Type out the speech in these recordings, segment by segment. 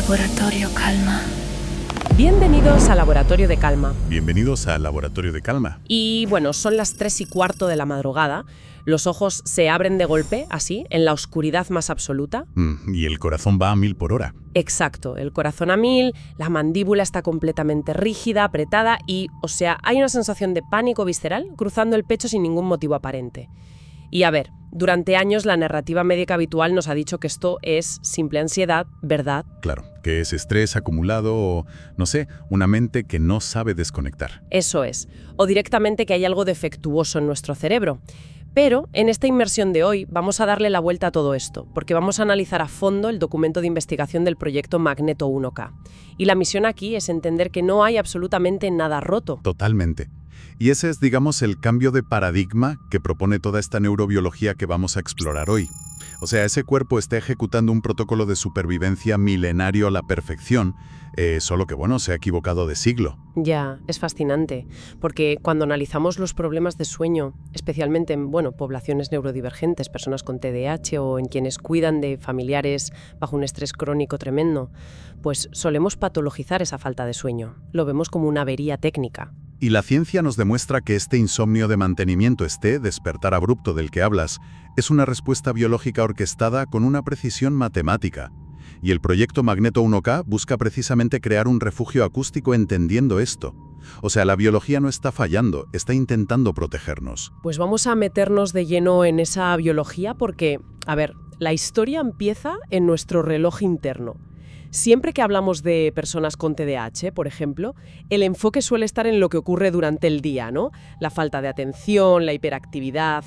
Laboratorio Calma. Bienvenidos al Laboratorio de Calma. Bienvenidos al Laboratorio de Calma. Y bueno, son las 3:15 de la madrugada. Los ojos se abren de golpe, así, en la oscuridad más absoluta. Y el corazón va a 1000 por hora. Exacto, el corazón a 1000, la mandíbula está completamente rígida, apretada y, o sea, hay una sensación de pánico visceral cruzando el pecho sin ningún motivo aparente. Y a ver, durante años la narrativa médica habitual nos ha dicho que esto es simple ansiedad, ¿verdad? Claro, que es estrés acumulado o, no sé, una mente que no sabe desconectar. Eso es. O directamente que hay algo defectuoso en nuestro cerebro. Pero en esta inmersión de hoy vamos a darle la vuelta a todo esto, porque vamos a analizar a fondo el documento de investigación del proyecto Magneto 1K. Y la misión aquí es entender que no hay absolutamente nada roto. Totalmente. Y ese es, digamos, el cambio de paradigma que propone toda esta neurobiología que vamos a explorar hoy. O sea, ese cuerpo está ejecutando un protocolo de supervivencia milenario a la perfección, solo que, bueno, se ha equivocado de siglo. Ya, es fascinante, porque cuando analizamos los problemas de sueño, especialmente en, poblaciones neurodivergentes, personas con TDAH o en quienes cuidan de familiares bajo un estrés crónico tremendo, pues solemos patologizar esa falta de sueño. Lo vemos como una avería técnica. Y la ciencia nos demuestra que este insomnio de mantenimiento, este despertar abrupto del que hablas, es una respuesta biológica orquestada con una precisión matemática. Y el proyecto Magneto 1K busca precisamente crear un refugio acústico entendiendo esto. O sea, la biología no está fallando, está intentando protegernos. Pues vamos a meternos de lleno en esa biología porque, a ver, la historia empieza en nuestro reloj interno. Siempre que hablamos de personas con TDAH, por ejemplo, el enfoque suele estar en lo que ocurre durante el día, ¿no? La falta de atención, la hiperactividad.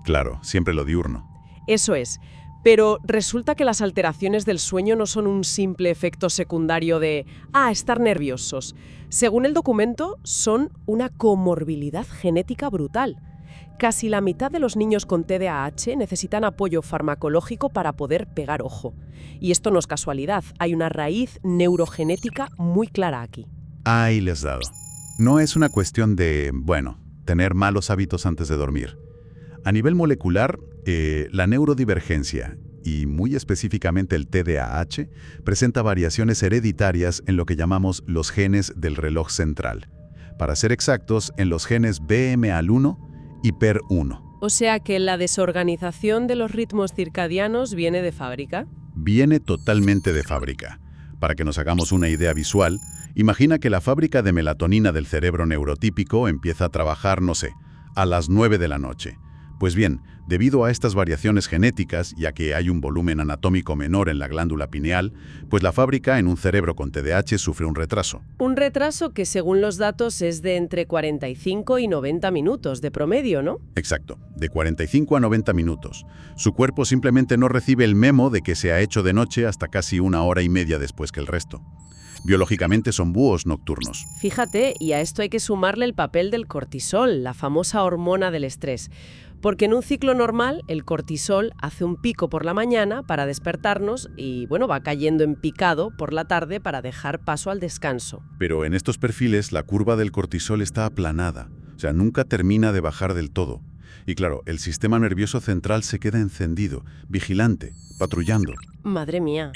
Claro, siempre lo diurno. Eso es. Pero resulta que las alteraciones del sueño no son un simple efecto secundario de estar nerviosos. Según el documento, son una comorbilidad genética brutal. Casi la mitad de los niños con TDAH necesitan apoyo farmacológico para poder pegar ojo. Y esto no es casualidad, hay una raíz neurogenética muy clara aquí. Ahí les dado. No es una cuestión de, tener malos hábitos antes de dormir. A nivel molecular, la neurodivergencia, y muy específicamente el TDAH, presenta variaciones hereditarias en lo que llamamos los genes del reloj central. Para ser exactos, en los genes BMAL1 y PER1. O sea que la desorganización de los ritmos circadianos viene de fábrica. Viene totalmente de fábrica. Para que nos hagamos una idea visual, imagina que la fábrica de melatonina del cerebro neurotípico empieza a trabajar, a las 9 de la noche. Pues bien, debido a estas variaciones genéticas, ya que hay un volumen anatómico menor en la glándula pineal, pues la fábrica en un cerebro con TDAH sufre un retraso. Un retraso que según los datos es de entre 45 y 90 minutos de promedio, ¿no? Exacto, de 45 a 90 minutos. Su cuerpo simplemente no recibe el memo de que se ha hecho de noche hasta casi 1 hora y media después que el resto. Biológicamente son búhos nocturnos. Fíjate, y a esto hay que sumarle el papel del cortisol, la famosa hormona del estrés. Porque en un ciclo normal, el cortisol hace un pico por la mañana para despertarnos y, va cayendo en picado por la tarde para dejar paso al descanso. Pero en estos perfiles la curva del cortisol está aplanada, o sea, nunca termina de bajar del todo. Y claro, el sistema nervioso central se queda encendido, vigilante, patrullando. Madre mía.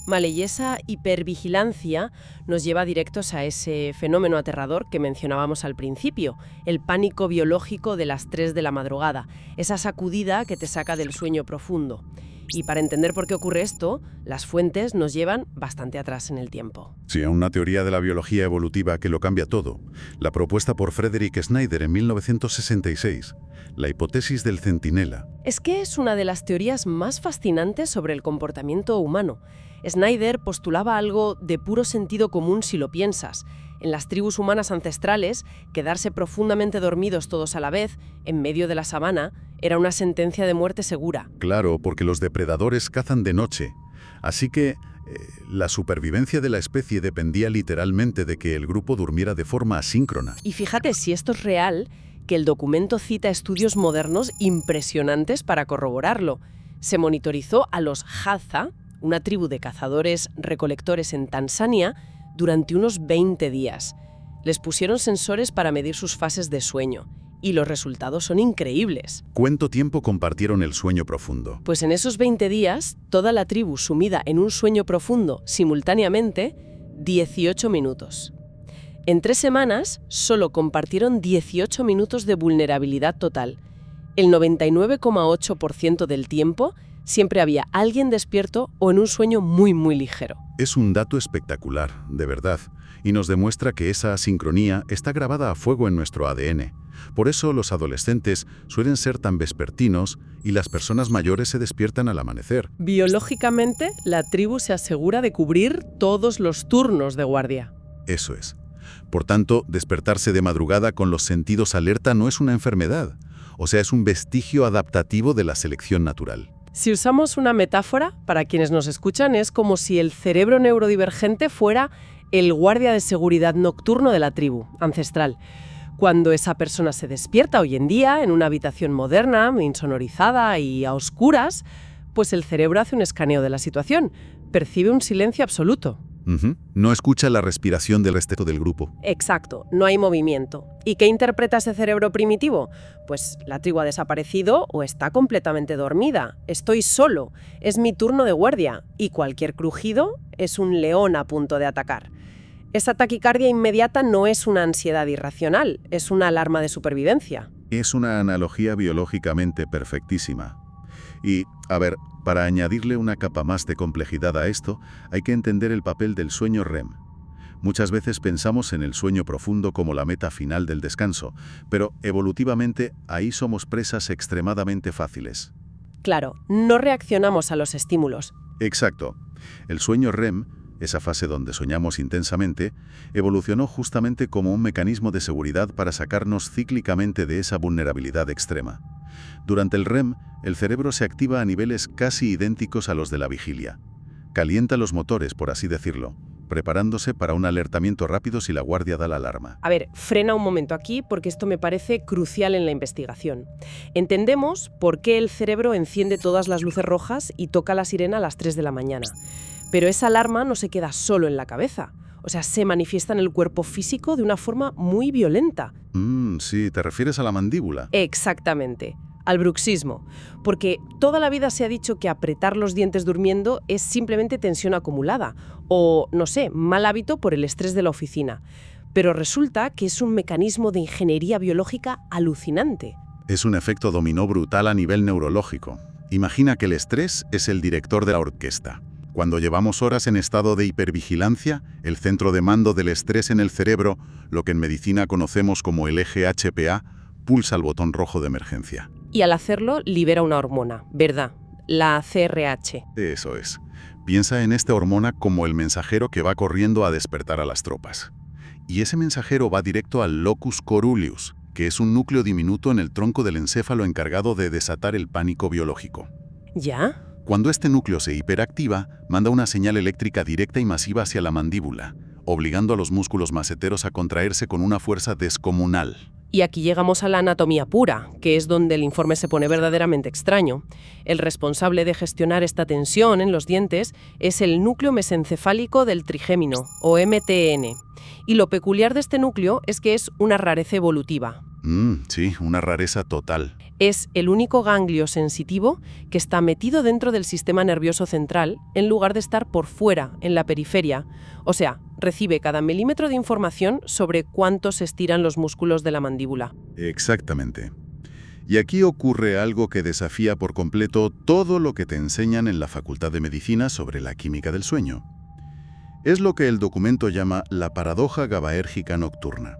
Vale, y esa hipervigilancia nos lleva directos a ese fenómeno aterrador que mencionábamos al principio, el pánico biológico de las 3 de la madrugada, esa sacudida que te saca del sueño profundo. Y para entender por qué ocurre esto, las fuentes nos llevan bastante atrás en el tiempo. Sí, a una teoría de la biología evolutiva que lo cambia todo. La propuesta por Frederick Snyder en 1966, la hipótesis del centinela. Es que es una de las teorías más fascinantes sobre el comportamiento humano. Snyder postulaba algo de puro sentido común si lo piensas. En las tribus humanas ancestrales, quedarse profundamente dormidos todos a la vez, en medio de la sabana, era una sentencia de muerte segura. Claro, porque los depredadores cazan de noche. Así que la supervivencia de la especie dependía literalmente de que el grupo durmiera de forma asíncrona. Y fíjate si esto es real, que el documento cita estudios modernos impresionantes para corroborarlo. Se monitorizó a los Hadza, una tribu de cazadores-recolectores en Tanzania, durante unos 20 días. Les pusieron sensores para medir sus fases de sueño y los resultados son increíbles. ¿Cuánto tiempo compartieron el sueño profundo? Pues en esos 20 días, toda la tribu sumida en un sueño profundo simultáneamente, 18 minutos. En 3 semanas, solo compartieron 18 minutos de vulnerabilidad total. El 99,8% del tiempo siempre había alguien despierto o en un sueño muy, muy ligero. Es un dato espectacular, de verdad, y nos demuestra que esa asincronía está grabada a fuego en nuestro ADN. Por eso los adolescentes suelen ser tan vespertinos y las personas mayores se despiertan al amanecer. Biológicamente, la tribu se asegura de cubrir todos los turnos de guardia. Eso es. Por tanto, despertarse de madrugada con los sentidos alerta no es una enfermedad, o sea, es un vestigio adaptativo de la selección natural. Si usamos una metáfora, para quienes nos escuchan, es como si el cerebro neurodivergente fuera el guardia de seguridad nocturno de la tribu, ancestral. Cuando esa persona se despierta hoy en día, en una habitación moderna, insonorizada y a oscuras, pues el cerebro hace un escaneo de la situación, percibe un silencio absoluto. No escucha la respiración del resto del grupo. Exacto, no hay movimiento. ¿Y qué interpreta ese cerebro primitivo? Pues la tribu ha desaparecido o está completamente dormida. Estoy solo, es mi turno de guardia y cualquier crujido es un león a punto de atacar. Esa taquicardia inmediata no es una ansiedad irracional, es una alarma de supervivencia. Es una analogía biológicamente perfectísima. Y, a ver, para añadirle una capa más de complejidad a esto, hay que entender el papel del sueño REM. Muchas veces pensamos en el sueño profundo como la meta final del descanso, pero evolutivamente ahí somos presas extremadamente fáciles. Claro, no reaccionamos a los estímulos. Exacto. El sueño REM, esa fase donde soñamos intensamente, evolucionó justamente como un mecanismo de seguridad para sacarnos cíclicamente de esa vulnerabilidad extrema. Durante el REM, el cerebro se activa a niveles casi idénticos a los de la vigilia. Calienta los motores, por así decirlo, preparándose para un alertamiento rápido si la guardia da la alarma. A ver, frena un momento aquí porque esto me parece crucial en la investigación. Entendemos por qué el cerebro enciende todas las luces rojas y toca la sirena a las 3 de la mañana. Pero esa alarma no se queda solo en la cabeza. O sea, se manifiesta en el cuerpo físico de una forma muy violenta. Sí, ¿te refieres a la mandíbula? Exactamente, al bruxismo. Porque toda la vida se ha dicho que apretar los dientes durmiendo es simplemente tensión acumulada o, no sé, mal hábito por el estrés de la oficina. Pero resulta que es un mecanismo de ingeniería biológica alucinante. Es un efecto dominó brutal a nivel neurológico. Imagina que el estrés es el director de la orquesta. Cuando llevamos horas en estado de hipervigilancia, el centro de mando del estrés en el cerebro, lo que en medicina conocemos como el eje HPA, pulsa el botón rojo de emergencia. Y al hacerlo, libera una hormona, ¿verdad? La CRH. Eso es. Piensa en esta hormona como el mensajero que va corriendo a despertar a las tropas. Y ese mensajero va directo al locus coeruleus, que es un núcleo diminuto en el tronco del encéfalo encargado de desatar el pánico biológico. ¿Ya? Cuando este núcleo se hiperactiva, manda una señal eléctrica directa y masiva hacia la mandíbula, obligando a los músculos maceteros a contraerse con una fuerza descomunal. Y aquí llegamos a la anatomía pura, que es donde el informe se pone verdaderamente extraño. El responsable de gestionar esta tensión en los dientes es el núcleo mesencefálico del trigémino, o MTN. Y lo peculiar de este núcleo es que es una rareza evolutiva. Sí, una rareza total. Es el único ganglio sensitivo que está metido dentro del sistema nervioso central en lugar de estar por fuera, en la periferia. O sea, recibe cada milímetro de información sobre cuánto se estiran los músculos de la mandíbula. Exactamente. Y aquí ocurre algo que desafía por completo todo lo que te enseñan en la Facultad de Medicina sobre la química del sueño. Es lo que el documento llama la paradoja GABAérgica nocturna.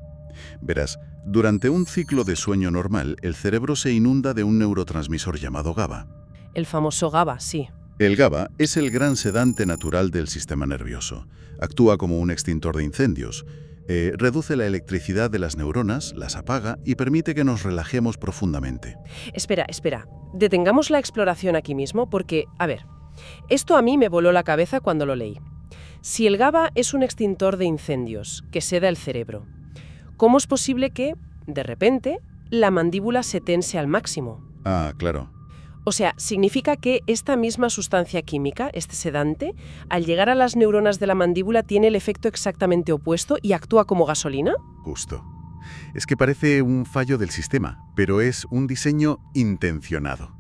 Verás, durante un ciclo de sueño normal, el cerebro se inunda de un neurotransmisor llamado GABA. El famoso GABA, sí. El GABA es el gran sedante natural del sistema nervioso. Actúa como un extintor de incendios. Reduce la electricidad de las neuronas, las apaga y permite que nos relajemos profundamente. Espera. Detengamos la exploración aquí mismo porque, a ver, esto a mí me voló la cabeza cuando lo leí. Si el GABA es un extintor de incendios que seda el cerebro, ¿cómo es posible que, de repente, la mandíbula se tense al máximo? Ah, claro. O sea, significa que esta misma sustancia química, este sedante, al llegar a las neuronas de la mandíbula tiene el efecto exactamente opuesto y actúa como gasolina. Justo. Es que parece un fallo del sistema, pero es un diseño intencionado.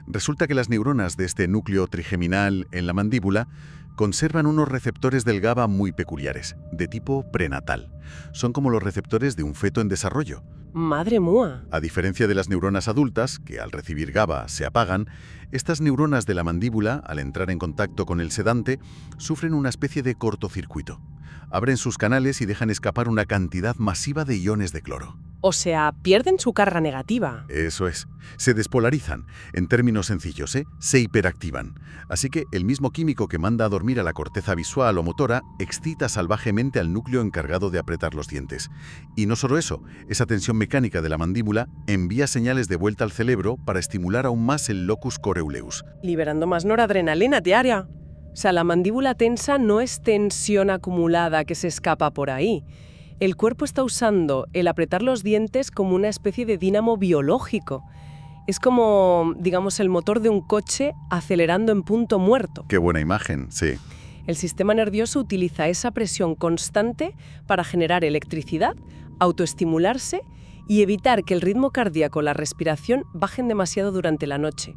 Resulta que las neuronas de este núcleo trigeminal en la mandíbula conservan unos receptores del GABA muy peculiares, de tipo prenatal. Son como los receptores de un feto en desarrollo. ¡Madre mía! A diferencia de las neuronas adultas, que al recibir GABA se apagan, estas neuronas de la mandíbula, al entrar en contacto con el sedante, sufren una especie de cortocircuito. Abren sus canales y dejan escapar una cantidad masiva de iones de cloro. O sea, pierden su carga negativa. Eso es. Se despolarizan. En términos sencillos, se hiperactivan. Así que el mismo químico que manda a dormir a la corteza visual o motora excita salvajemente al núcleo encargado de apretar los dientes. Y no solo eso, esa tensión mecánica de la mandíbula envía señales de vuelta al cerebro para estimular aún más el locus coeruleus. Liberando más noradrenalina diaria. O sea, la mandíbula tensa no es tensión acumulada que se escapa por ahí. El cuerpo está usando el apretar los dientes como una especie de dínamo biológico. Es como, digamos, el motor de un coche acelerando en punto muerto. Qué buena imagen, sí. El sistema nervioso utiliza esa presión constante para generar electricidad, autoestimularse y evitar que el ritmo cardíaco o la respiración bajen demasiado durante la noche.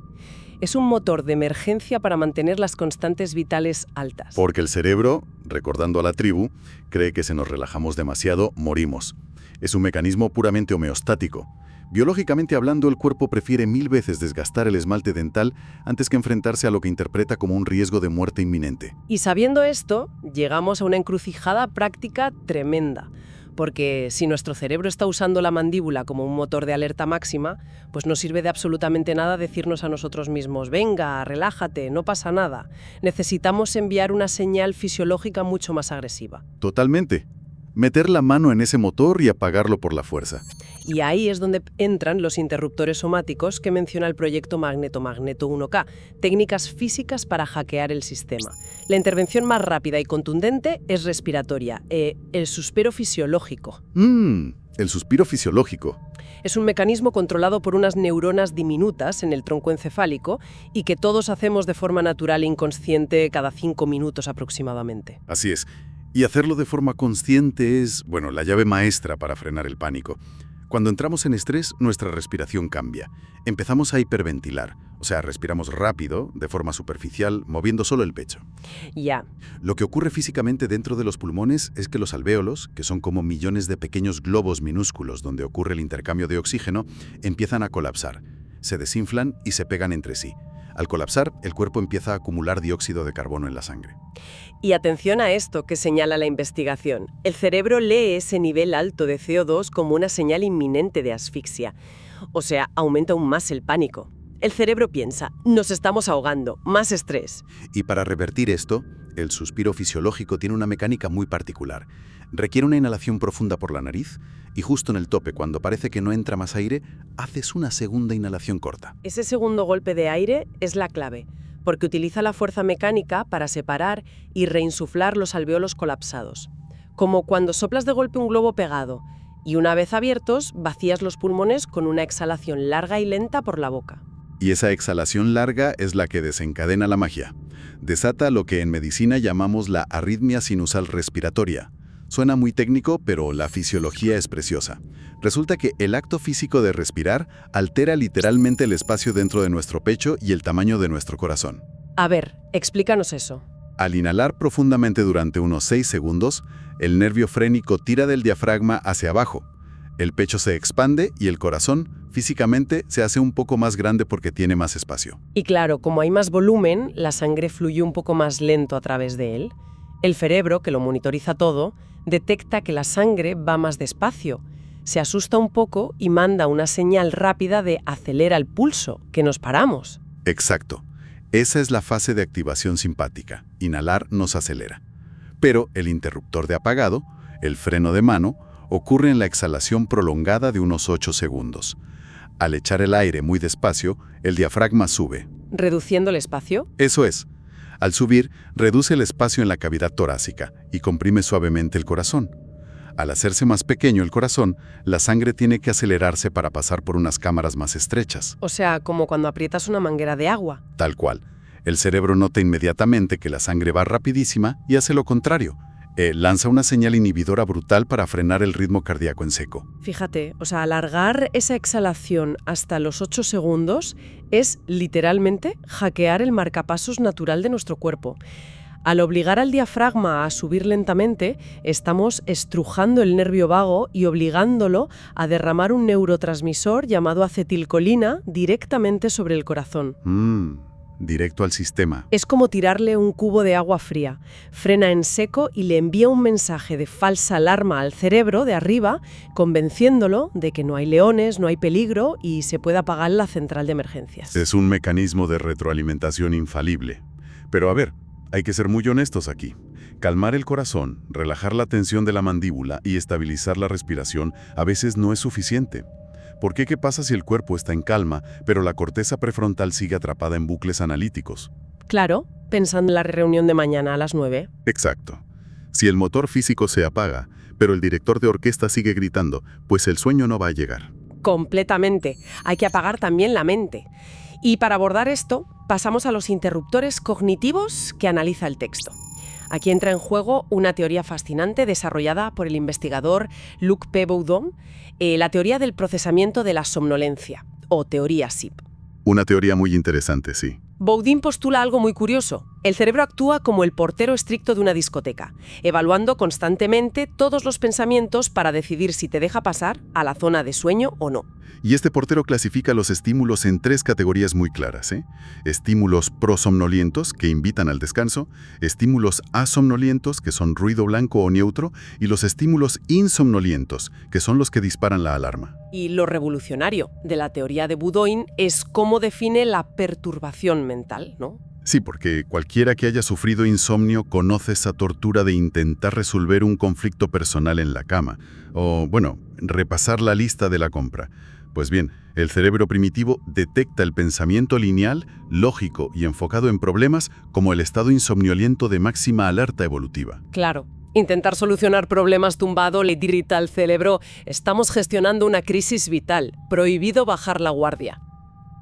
Es un motor de emergencia para mantener las constantes vitales altas. Porque el cerebro, recordando a la tribu, cree que si nos relajamos demasiado, morimos. Es un mecanismo puramente homeostático. Biológicamente hablando, el cuerpo prefiere 1000 veces desgastar el esmalte dental antes que enfrentarse a lo que interpreta como un riesgo de muerte inminente. Y sabiendo esto, llegamos a una encrucijada práctica tremenda. Porque si nuestro cerebro está usando la mandíbula como un motor de alerta máxima, pues no sirve de absolutamente nada decirnos a nosotros mismos, venga, relájate, no pasa nada. Necesitamos enviar una señal fisiológica mucho más agresiva. Totalmente. Meter la mano en ese motor y apagarlo por la fuerza. Y ahí es donde entran los interruptores somáticos que menciona el proyecto Magneto 1K, técnicas físicas para hackear el sistema. La intervención más rápida y contundente es respiratoria, el suspiro fisiológico. El suspiro fisiológico. Es un mecanismo controlado por unas neuronas diminutas en el tronco encefálico y que todos hacemos de forma natural e inconsciente cada 5 minutos aproximadamente. Así es. Y hacerlo de forma consciente es, la llave maestra para frenar el pánico. Cuando entramos en estrés, nuestra respiración cambia. Empezamos a hiperventilar, o sea, respiramos rápido, de forma superficial, moviendo solo el pecho. Ya. Lo que ocurre físicamente dentro de los pulmones es que los alvéolos, que son como millones de pequeños globos minúsculos donde ocurre el intercambio de oxígeno, empiezan a colapsar. Se desinflan y se pegan entre sí. Al colapsar, el cuerpo empieza a acumular dióxido de carbono en la sangre. Y atención a esto que señala la investigación. El cerebro lee ese nivel alto de CO2 como una señal inminente de asfixia. O sea, aumenta aún más el pánico. El cerebro piensa, nos estamos ahogando, más estrés. Y para revertir esto, el suspiro fisiológico tiene una mecánica muy particular. Requiere una inhalación profunda por la nariz y justo en el tope, cuando parece que no entra más aire, haces una segunda inhalación corta. Ese segundo golpe de aire es la clave, porque utiliza la fuerza mecánica para separar y reinsuflar los alvéolos colapsados. Como cuando soplas de golpe un globo pegado y una vez abiertos, vacías los pulmones con una exhalación larga y lenta por la boca. Y esa exhalación larga es la que desencadena la magia. Desata lo que en medicina llamamos la arritmia sinusal respiratoria. Suena muy técnico, pero la fisiología es preciosa. Resulta que el acto físico de respirar altera literalmente el espacio dentro de nuestro pecho y el tamaño de nuestro corazón. A ver, explícanos eso. Al inhalar profundamente durante unos 6 segundos, el nervio frénico tira del diafragma hacia abajo. El pecho se expande y el corazón, físicamente, se hace un poco más grande porque tiene más espacio. Y claro, como hay más volumen, la sangre fluye un poco más lento a través de él. El cerebro, que lo monitoriza todo, detecta que la sangre va más despacio. Se asusta un poco y manda una señal rápida de acelera el pulso, que nos paramos. Exacto. Esa es la fase de activación simpática. Inhalar nos acelera. Pero el interruptor de apagado, el freno de mano, ocurre en la exhalación prolongada de unos 8 segundos. Al echar el aire muy despacio, el diafragma sube. ¿Reduciendo el espacio? Eso es. Al subir, reduce el espacio en la cavidad torácica y comprime suavemente el corazón. Al hacerse más pequeño el corazón, la sangre tiene que acelerarse para pasar por unas cámaras más estrechas. O sea, como cuando aprietas una manguera de agua. Tal cual. El cerebro nota inmediatamente que la sangre va rapidísima y hace lo contrario. lanza una señal inhibidora brutal para frenar el ritmo cardíaco en seco. Fíjate, o sea, alargar esa exhalación hasta los 8 segundos es literalmente hackear el marcapasos natural de nuestro cuerpo. Al obligar al diafragma a subir lentamente, estamos estrujando el nervio vago y obligándolo a derramar un neurotransmisor llamado acetilcolina directamente sobre el corazón. Directo al sistema. Es como tirarle un cubo de agua fría. Frena en seco y le envía un mensaje de falsa alarma al cerebro de arriba, convenciéndolo de que no hay leones, no hay peligro y se puede apagar la central de emergencias. Es un mecanismo de retroalimentación infalible. Pero a ver, hay que ser muy honestos aquí. Calmar el corazón, relajar la tensión de la mandíbula y estabilizar la respiración a veces no es suficiente. ¿Por qué? ¿Qué pasa si el cuerpo está en calma, pero la corteza prefrontal sigue atrapada en bucles analíticos? Claro, pensando en la reunión de mañana a las 9. Exacto. Si el motor físico se apaga, pero el director de orquesta sigue gritando, pues el sueño no va a llegar. Completamente. Hay que apagar también la mente. Y para abordar esto, pasamos a los interruptores cognitivos que analiza el texto. Aquí entra en juego una teoría fascinante desarrollada por el investigador Luc P. Boudon, la teoría del procesamiento de la somnolencia, o teoría SIP. Una teoría muy interesante, sí. Boudin postula algo muy curioso. El cerebro actúa como el portero estricto de una discoteca, evaluando constantemente todos los pensamientos para decidir si te deja pasar a la zona de sueño o no. Y este portero clasifica los estímulos en 3 categorías muy claras, ¿eh? Estímulos prosomnolientos, que invitan al descanso, estímulos asomnolientos, que son ruido blanco o neutro, y los estímulos insomnolientos, que son los que disparan la alarma. Y lo revolucionario de la teoría de Boudin es cómo define la perturbación mental, ¿no? Sí, porque cualquiera que haya sufrido insomnio conoce esa tortura de intentar resolver un conflicto personal en la cama, o, bueno, repasar la lista de la compra. Pues bien, el cerebro primitivo detecta el pensamiento lineal, lógico y enfocado en problemas como el estado insomnoliento de máxima alerta evolutiva. Claro. Intentar solucionar problemas tumbado le grita al cerebro: estamos gestionando una crisis vital, prohibido bajar la guardia.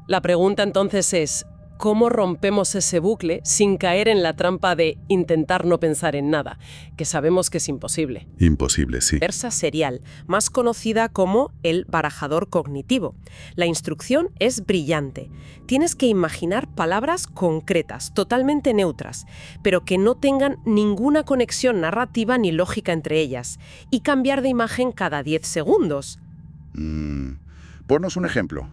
La pregunta entonces es: ¿cómo rompemos ese bucle sin caer en la trampa de intentar no pensar en nada, que sabemos que es imposible? Imposible, sí. Versa serial, más conocida como el barajador cognitivo. La instrucción es brillante. Tienes que imaginar palabras concretas, totalmente neutras, pero que no tengan ninguna conexión narrativa ni lógica entre ellas, y cambiar de imagen cada 10 segundos. Ponnos un ejemplo.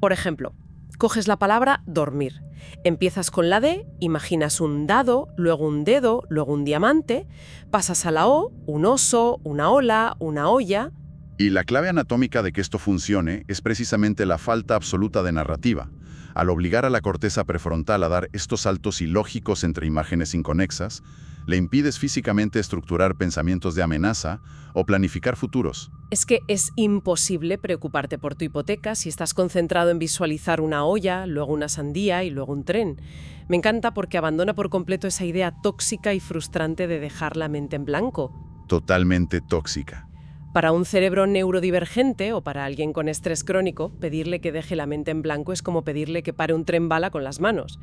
Por ejemplo, coges la palabra dormir. Empiezas con la D, imaginas un dado, luego un dedo, luego un diamante, pasas a la O, un oso, una ola, una olla. Y la clave anatómica de que esto funcione es precisamente la falta absoluta de narrativa. Al obligar a la corteza prefrontal a dar estos saltos ilógicos entre imágenes inconexas, le impides físicamente estructurar pensamientos de amenaza o planificar futuros. Es que es imposible preocuparte por tu hipoteca si estás concentrado en visualizar una olla, luego una sandía y luego un tren. Me encanta porque abandona por completo esa idea tóxica y frustrante de dejar la mente en blanco. Totalmente tóxica. Para un cerebro neurodivergente o para alguien con estrés crónico, pedirle que deje la mente en blanco es como pedirle que pare un tren bala con las manos.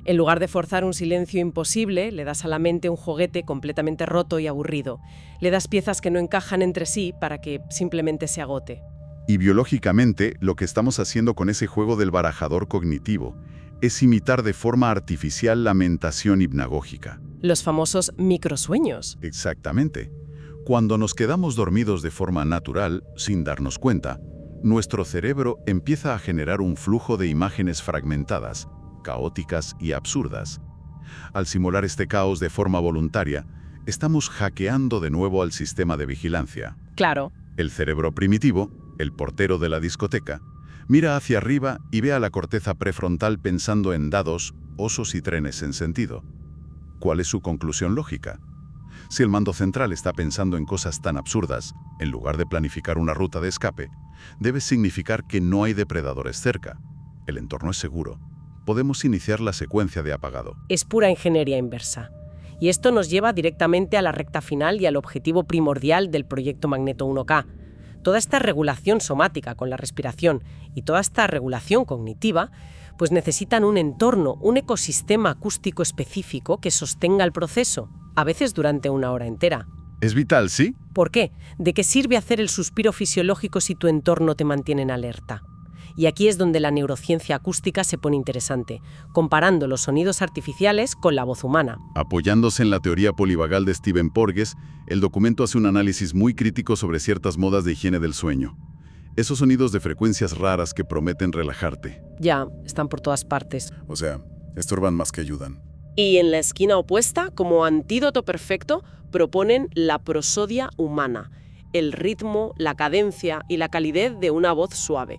En lugar de forzar un silencio imposible, le das a la mente un juguete completamente roto y aburrido. Le das piezas que no encajan entre sí para que simplemente se agote. Y biológicamente, lo que estamos haciendo con ese juego del barajador cognitivo es imitar de forma artificial la mentación hipnagógica. Los famosos microsueños. Exactamente. Cuando nos quedamos dormidos de forma natural, sin darnos cuenta, nuestro cerebro empieza a generar un flujo de imágenes fragmentadas, caóticas y absurdas. Al simular este caos de forma voluntaria, estamos hackeando de nuevo al sistema de vigilancia. Claro. El cerebro primitivo, el portero de la discoteca, mira hacia arriba y ve a la corteza prefrontal pensando en dados, osos y trenes en sentido. ¿Cuál es su conclusión lógica? Si el mando central está pensando en cosas tan absurdas, en lugar de planificar una ruta de escape, debe significar que no hay depredadores cerca. El entorno es seguro. Podemos iniciar la secuencia de apagado. Es pura ingeniería inversa. Y esto nos lleva directamente a la recta final y al objetivo primordial del proyecto Magneto 1K. Toda esta regulación somática con la respiración y toda esta regulación cognitiva pues necesitan un entorno, un ecosistema acústico específico que sostenga el proceso, a veces durante una hora entera. Es vital, ¿sí? ¿Por qué? ¿De qué sirve hacer el suspiro fisiológico si tu entorno te mantiene en alerta? Y aquí es donde la neurociencia acústica se pone interesante, comparando los sonidos artificiales con la voz humana. Apoyándose en la teoría polivagal de Stephen Porges, el documento hace un análisis muy crítico sobre ciertas modas de higiene del sueño. Esos sonidos de frecuencias raras que prometen relajarte. Ya, están por todas partes. O sea, estorban más que ayudan. Y en la esquina opuesta, como antídoto perfecto, proponen la prosodia humana, el ritmo, la cadencia y la calidez de una voz suave.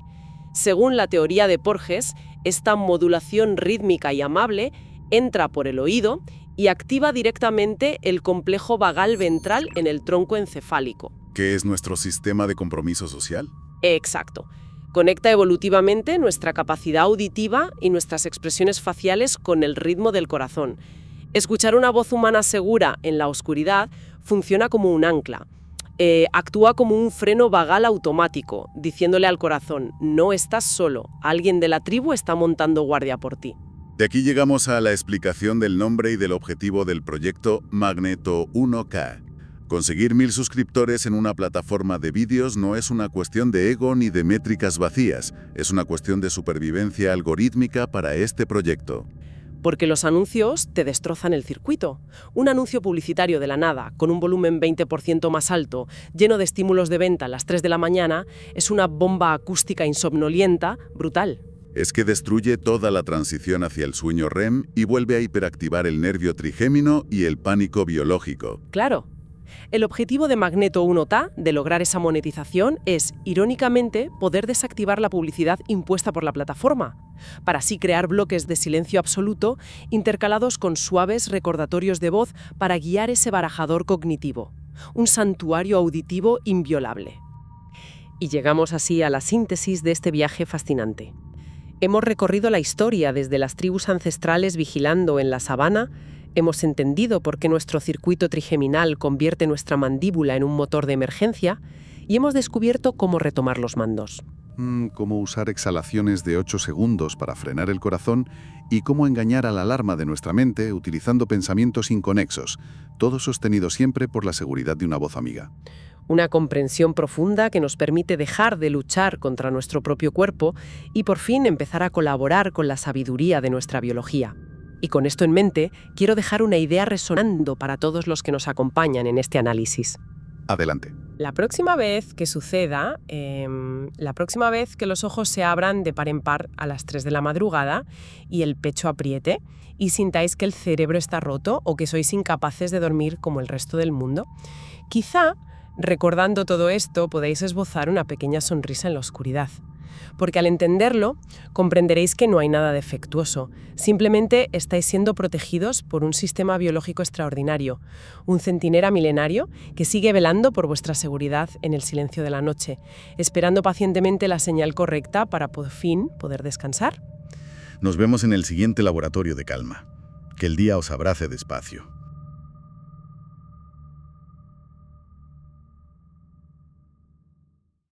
Según la teoría de Porges, esta modulación rítmica y amable entra por el oído y activa directamente el complejo vagal ventral en el tronco encefálico. ¿Qué es nuestro sistema de compromiso social? Exacto. Conecta evolutivamente nuestra capacidad auditiva y nuestras expresiones faciales con el ritmo del corazón. Escuchar una voz humana segura en la oscuridad funciona como un ancla. Actúa como un freno vagal automático, diciéndole al corazón, no estás solo, alguien de la tribu está montando guardia por ti. De aquí llegamos a la explicación del nombre y del objetivo del proyecto Magneto 1K. Conseguir 1000 suscriptores en una plataforma de vídeos no es una cuestión de ego ni de métricas vacías, es una cuestión de supervivencia algorítmica para este proyecto. Porque los anuncios te destrozan el circuito. Un anuncio publicitario de la nada, con un volumen 20% más alto, lleno de estímulos de venta a las 3 de la mañana, es una bomba acústica insomnolienta brutal. Es que destruye toda la transición hacia el sueño REM y vuelve a hiperactivar el nervio trigémino y el pánico biológico. Claro. El objetivo de Magneto 1K de lograr esa monetización es, irónicamente, poder desactivar la publicidad impuesta por la plataforma, para así crear bloques de silencio absoluto intercalados con suaves recordatorios de voz para guiar ese barajador cognitivo, un santuario auditivo inviolable. Y llegamos así a la síntesis de este viaje fascinante. Hemos recorrido la historia desde las tribus ancestrales vigilando en la sabana. Hemos entendido por qué nuestro circuito trigeminal convierte nuestra mandíbula en un motor de emergencia y hemos descubierto cómo retomar los mandos. Cómo usar exhalaciones de 8 segundos para frenar el corazón y cómo engañar a la alarma de nuestra mente utilizando pensamientos inconexos, todo sostenido siempre por la seguridad de una voz amiga. Una comprensión profunda que nos permite dejar de luchar contra nuestro propio cuerpo y por fin empezar a colaborar con la sabiduría de nuestra biología. Y con esto en mente, quiero dejar una idea resonando para todos los que nos acompañan en este análisis. Adelante. La próxima vez que suceda, la próxima vez que los ojos se abran de par en par a las 3 de la madrugada y el pecho apriete y sintáis que el cerebro está roto o que sois incapaces de dormir como el resto del mundo, quizá, recordando todo esto, podáis esbozar una pequeña sonrisa en la oscuridad. Porque al entenderlo, comprenderéis que no hay nada defectuoso. Simplemente estáis siendo protegidos por un sistema biológico extraordinario, un centinela milenario que sigue velando por vuestra seguridad en el silencio de la noche, esperando pacientemente la señal correcta para por fin poder descansar. Nos vemos en el siguiente laboratorio de calma. Que el día os abrace despacio.